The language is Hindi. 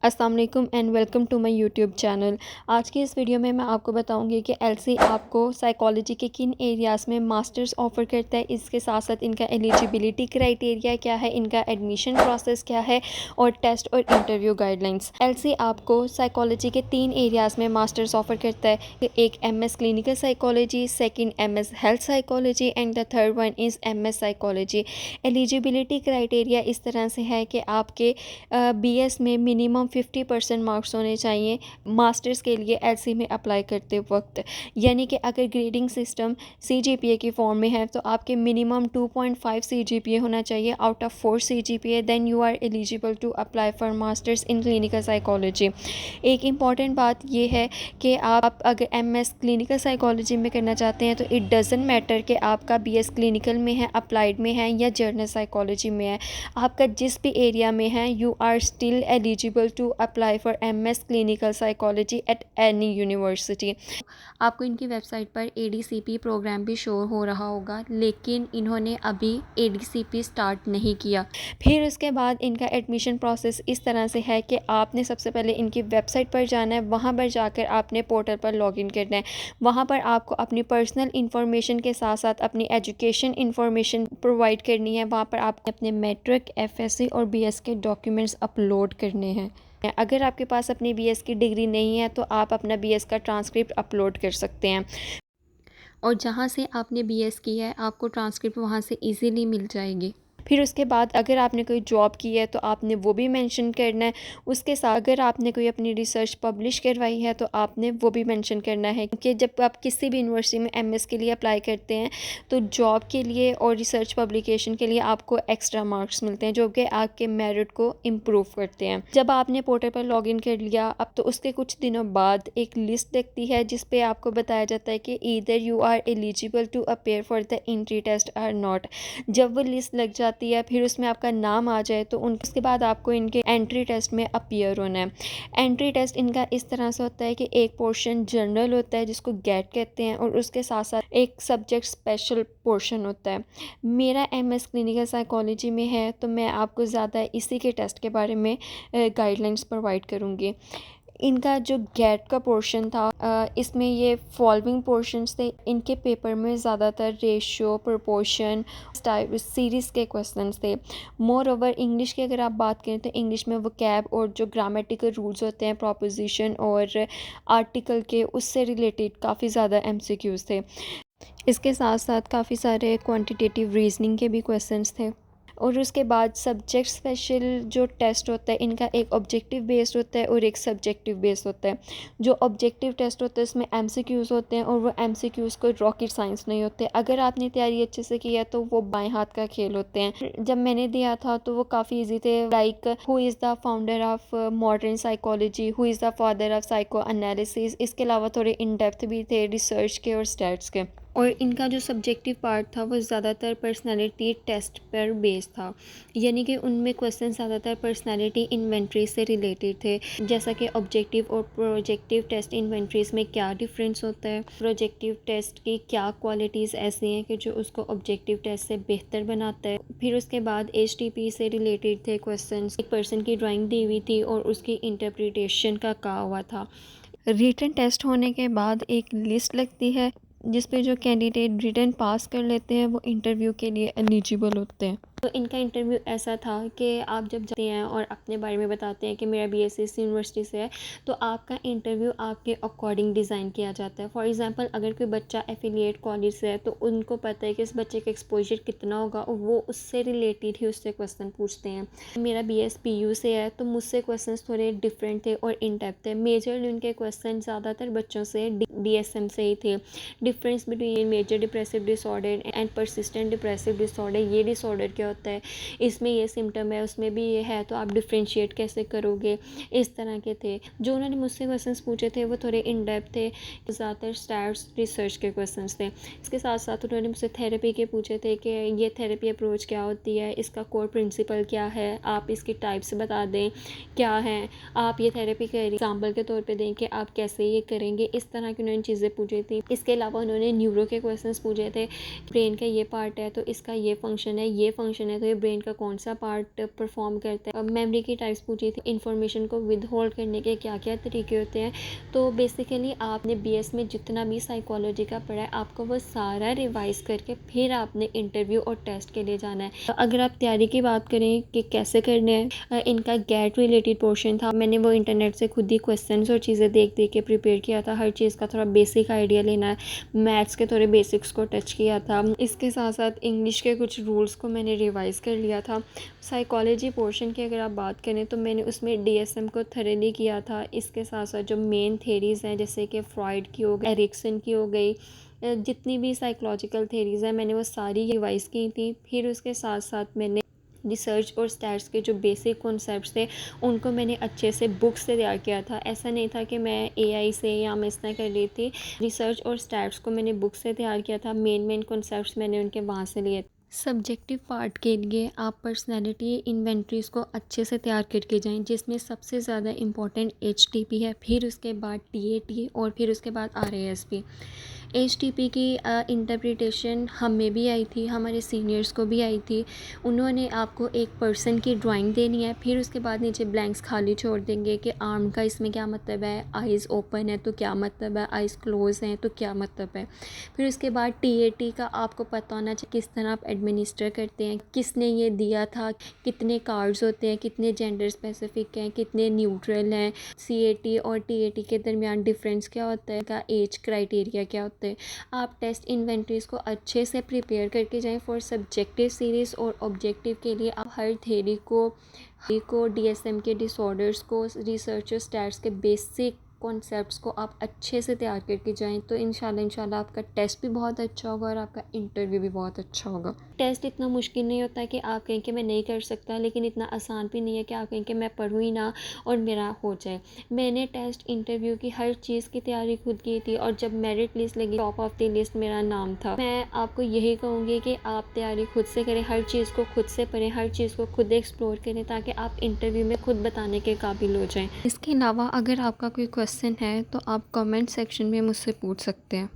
अस्सलाम वालेकुम and welcome to my YouTube channel. आज की इस वीडियो में मैं आपको बताऊंगी कि एलसी आपको साइकोलॉजी के किन एरियाज़ में मास्टर्स ऑफ़र करता है, इसके साथ साथ इनका एलिजिबिलिटी क्राइटेरिया क्या है, इनका एडमिशन प्रोसेस क्या है और टेस्ट और इंटरव्यू गाइडलाइंस। एलसी आपको साइकोलॉजी के 3 एरियाज़ में मास्टर्स ऑफ़र करता है। एक MS clinical psychology, second MS health psychology and the third one is MS psychology. Eligibility criteria इस तरह से है कि आपके बीएस में मिनिमम 50% मार्क्स होने चाहिए मास्टर्स के लिए एलसी में अप्लाई करते वक्त। यानी कि अगर ग्रेडिंग सिस्टम सीजीपीए की फॉर्म में है तो आपके मिनिमम 2.5 सीजीपीए होना चाहिए out of 4 CGPA, then you are eligible to apply for masters in clinical psychology. एक इम्पॉर्टेंट बात यह है कि आप अगर एमएस क्लिनिकल साइकोलॉजी में करना चाहते हैं तो इट डज़ंट मैटर कि आपका बीएस क्लिनिकल में है, अप्लाइड में है या जर्नल साइकोलॉजी में है। आपका जिस भी एरिया में है you are still eligible to apply for MS clinical psychology at any university. आपको इनकी वेबसाइट पर एडीसीपी प्रोग्राम भी शो हो रहा होगा, लेकिन इन्होंने अभी एडीसीपी स्टार्ट नहीं किया। फिर उसके बाद इनका एडमिशन प्रोसेस इस तरह से है कि आपने सबसे पहले इनकी वेबसाइट पर जाना है, वहाँ पर जाकर आपने पोर्टल पर लॉगिन करना है। वहाँ पर आपको अपनी पर्सनल इंफॉर्मेशन के साथ साथ अपनी एजुकेशन इंफॉर्मेशन प्रोवाइड करनी है। वहाँ पर आपने अपने मैट्रिक, एफएससी और बीएस के डॉक्यूमेंट्स अपलोड करने हैं। अगर आपके पास अपनी बीएस की डिग्री नहीं है तो आप अपना बीएस का ट्रांसक्रिप्ट अपलोड कर सकते हैं, और जहाँ से आपने बीएस की है आपको ट्रांसक्रिप्ट वहाँ से इजीली मिल जाएगी। फिर उसके बाद अगर आपने कोई जॉब की है तो आपने वो भी मेंशन करना है। उसके साथ अगर आपने कोई अपनी रिसर्च पब्लिश करवाई है तो आपने वो भी मेंशन करना है कि जब आप किसी भी यूनिवर्सिटी में एमएस के लिए अप्लाई करते हैं तो जॉब के लिए और रिसर्च पब्लिकेशन के लिए आपको एक्स्ट्रा मार्क्स मिलते हैं जो कि आपके मेरिट को इम्प्रूव करते हैं। जब आपने पोर्टल पर लॉगिन कर लिया अब तो उसके कुछ दिनों बाद एक लिस्ट दिखती है जिस पे आपको बताया जाता है कि either you are eligible to appear for the entry test or not. जब वो लिस्ट लग जाती है फिर उसमें आपका नाम आ जाए तो उसके बाद आपको इनके एंट्री टेस्ट में अपीयर होना है। एंट्री टेस्ट इनका इस तरह से होता है कि एक पोर्शन जनरल होता है जिसको गेट कहते हैं और उसके साथ साथ एक सब्जेक्ट स्पेशल पोर्शन होता है। मेरा एमएस क्लिनिकल साइकोलॉजी में है तो मैं आपको ज़्यादा इसी के टेस्ट के बारे में गाइडलाइंस प्रोवाइड करूँगी। इनका जो गेट का पोर्शन था इसमें ये फॉलोइंग पोर्शंस थे। इनके पेपर में ज़्यादातर रेशियो, प्रोपोर्शन, टाइप सीरीज़ के क्वेश्चंस थे। मोर ओवर इंग्लिश की अगर आप बात करें तो इंग्लिश में वोकैब और जो ग्रामेटिकल रूल्स होते हैं, प्रोपोजिशन और आर्टिकल के, उससे रिलेटेड काफ़ी ज़्यादा एमसीक्यूज़ थे। इसके साथ साथ काफ़ी सारे क्वांटिटेटिव रीजनिंग के भी क्वेश्चंस थे। और उसके बाद सब्जेक्ट स्पेशल जो टेस्ट होता है इनका एक ऑब्जेक्टिव बेस्ड होता है और एक सब्जेक्टिव बेस्ड होता है। जो ऑब्जेक्टिव टेस्ट होता है उसमें एमसीक्यूज़ होते हैं और वो एमसीक्यूज़ कोई रॉकेट साइंस नहीं होते। अगर आपने तैयारी अच्छे से की है तो वो बाएं हाथ का खेल होते हैं। जब मैंने दिया था तो वो काफ़ी ईजी थे, like who is the founder of modern psychology, who is the father of psycho analysis. इसके अलावा थोड़े इन डेप्थ भी थे रिसर्च के और स्टैट्स के। और इनका जो सब्जेक्टिव पार्ट था वो ज़्यादातर पर्सनालिटी टेस्ट पर बेस्ड था, यानी कि उनमें क्वेश्चन ज़्यादातर पर्सनालिटी इन्वेंट्री से रिलेटेड थे। जैसा कि ऑब्जेक्टिव और प्रोजेक्टिव टेस्ट इन्वेंट्रीज में क्या डिफरेंस होता है, प्रोजेक्टिव टेस्ट की क्या क्वालिटीज़ ऐसी हैं कि जो उसको ऑब्जेक्टिव टेस्ट से बेहतर बनाता है। फिर उसके बाद एचटीपी से रिलेटेड थे क्वेश्चन। एक पर्सन की ड्राइंग दी हुई थी और उसकी इंटरप्रिटेशन का कहा हुआ था। रिटन टेस्ट होने के बाद एक लिस्ट लगती है जिस पे जो कैंडिडेट रिटन पास कर लेते हैं वो इंटरव्यू के लिए एलिजिबल होते हैं। तो इनका इंटरव्यू ऐसा था कि आप जब जाते हैं और अपने बारे में बताते हैं कि मेरा बीएससी इस यूनिवर्सिटी से है तो आपका इंटरव्यू आपके अकॉर्डिंग डिज़ाइन किया जाता है। फॉर एग्जांपल अगर कोई बच्चा एफिलिएट कॉलेज से है तो उनको पता है कि इस बच्चे का एक्सपोजर कितना होगा और वो उससे रिलेटेड ही उससे क्वेश्चन पूछते हैं। मेरा बीएस पीयू से है तो मुझसे क्वेश्चन थोड़े डिफरेंट थे और इन डेप्थ थे। मेजरली उनके क्वेश्चन ज़्यादातर बच्चों से डीएसएम से ही थे। Difference between major depressive disorder and persistent depressive disorder, ये डिसऑर्डर क्या होता है, इसमें ये सिम्टम है, उसमें भी ये है, तो आप डिफ्रेंशिएट कैसे करोगे, इस तरह के थे। जो उन्होंने मुझसे क्वेश्चंस पूछे थे वो थोड़े इन डेप्थ थे, ज़्यादातर स्टैट्स रिसर्च के क्वेश्चंस थे। इसके साथ साथ उन्होंने मुझसे थेरेपी के पूछे थे कि ये थेरेपी अप्रोच क्या होती है, इसका कोर प्रिंसिपल क्या है, आप इसकी टाइप्स बता दें क्या हैं, आप ये थेरेपी करें एग्जाम्पल के तौर पर दें कि आप कैसे ये करेंगे। इस तरह की उन्होंने चीज़ें पूछी थी। इसके अलावा उन्होंने न्यूरो के क्वेश्चंस पूछे थे। ब्रेन का ये पार्ट है तो इसका ये फंक्शन है, ये फंक्शन पोर्शन है तो ये ब्रेन का कौन सा पार्ट परफॉर्म करता है। मेमोरी की टाइप्स पूछी थी, इन्फॉर्मेशन को विद होल्ड करने के क्या क्या तरीके होते हैं। तो बेसिकली आपने BS में जितना भी साइकोलॉजी का पढ़ा है आपको वो सारा रिवाइज करके फिर आपने इंटरव्यू और टेस्ट के लिए जाना है। अगर आप तैयारी की बात करें कि कैसे करने हैं, इनका गेट रिलेटेड पोर्शन था। मैंने वो इंटरनेट से खुद ही क्वेश्चंस और चीज़ें देख देख के प्रिपेयर किया था। हर चीज़ का थोड़ा बेसिक आइडिया लेना है, मैथ्स के थोड़े बेसिक्स को टच किया था। इसके साथ साथ इंग्लिश के कुछ रूल्स को मैंने रिवाइज़ कर लिया था। साइकोलॉजी पोर्शन की अगर आप बात करें तो मैंने उसमें DSM को थरली किया था। इसके साथ साथ जो मेन थेरीज़ हैं जैसे कि फ्रॉइड की हो गई, एरिक्सन की हो गई, जितनी भी साइकोलॉजिकल थेरीज़ हैं मैंने वो सारी रिवाइज़ की थी। फिर उसके साथ साथ मैंने रिसर्च और स्टैट्स के जो बेसिक कॉन्सेप्ट्स थे उनको मैंने अच्छे से बुक्स से तैयार किया था। ऐसा नहीं था कि मैं AI से या मैं इस तरह कर रही थी। रिसर्च और स्टैट्स को मैंने बुक्स से तैयार किया था। मेन कॉन्सेप्ट्स मैंने उनके वहाँ से लिए। सब्जेक्टिव पार्ट के लिए आप पर्सनैलिटी इन्वेंट्रीज़ को अच्छे से तैयार करके जाएं, जिसमें सबसे ज़्यादा इम्पॉर्टेंट HTP है, फिर उसके बाद TAT और फिर उसके बाद RASP। HTP की इंटरप्रिटेशन हमें भी आई थी, हमारे सीनियर्स को भी आई थी। उन्होंने आपको एक पर्सन की ड्राइंग देनी है, फिर उसके बाद नीचे ब्लैंक्स खाली छोड़ देंगे कि आर्म का इसमें क्या मतलब है, आइज़ ओपन है तो क्या मतलब है, आइज़ क्लोज हैं तो क्या मतलब है। फिर उसके बाद TAT का आपको पता होना चाहिए किस तरह आप एडमिनिस्टर करते हैं, किसने ये दिया था, कितने कार्ड्स होते हैं, कितने जेंडर स्पेसिफिक हैं, कितने न्यूट्रल हैं, CAT और TAT के दरमियान डिफरेंस क्या होता है, का एज क्राइटेरिया क्या होता है। आप टेस्ट इन्वेंटरीज़ को अच्छे से प्रिपेयर करके जाएं फॉर सब्जेक्टिव सीरीज़। और ऑब्जेक्टिव के लिए आप हर थेरी को DSM के डिसऑर्डर्स को, रिसर्च स्टैट्स के बेसिक कॉन्सेप्ट्स को आप अच्छे से तैयार करके जाएं तो इंशाल्लाह आपका टेस्ट भी बहुत अच्छा होगा और आपका इंटरव्यू भी बहुत अच्छा होगा। टेस्ट इतना मुश्किल नहीं होता कि आप कहें कि मैं नहीं कर सकता, लेकिन इतना आसान भी नहीं है कि आप कहें कि मैं पढ़ूँ ही ना और मेरा हो जाए। मैंने टेस्ट इंटरव्यू की हर चीज़ की तैयारी खुद की थी और जब मेरिट लिस्ट लगी टॉप ऑफ द लिस्ट मेरा नाम था। मैं आपको यही कहूँगी कि आप तैयारी खुद से करें, हर चीज़ को खुद से पढ़ें, हर चीज़ को खुद एक्सप्लोर करें ताकि आप इंटरव्यू में खुद बताने के काबिल हो जाएं। इसके अलावा अगर आपका कोई क्वेश्चन है तो आप कमेंट सेक्शन में मुझसे पूछ सकते हैं।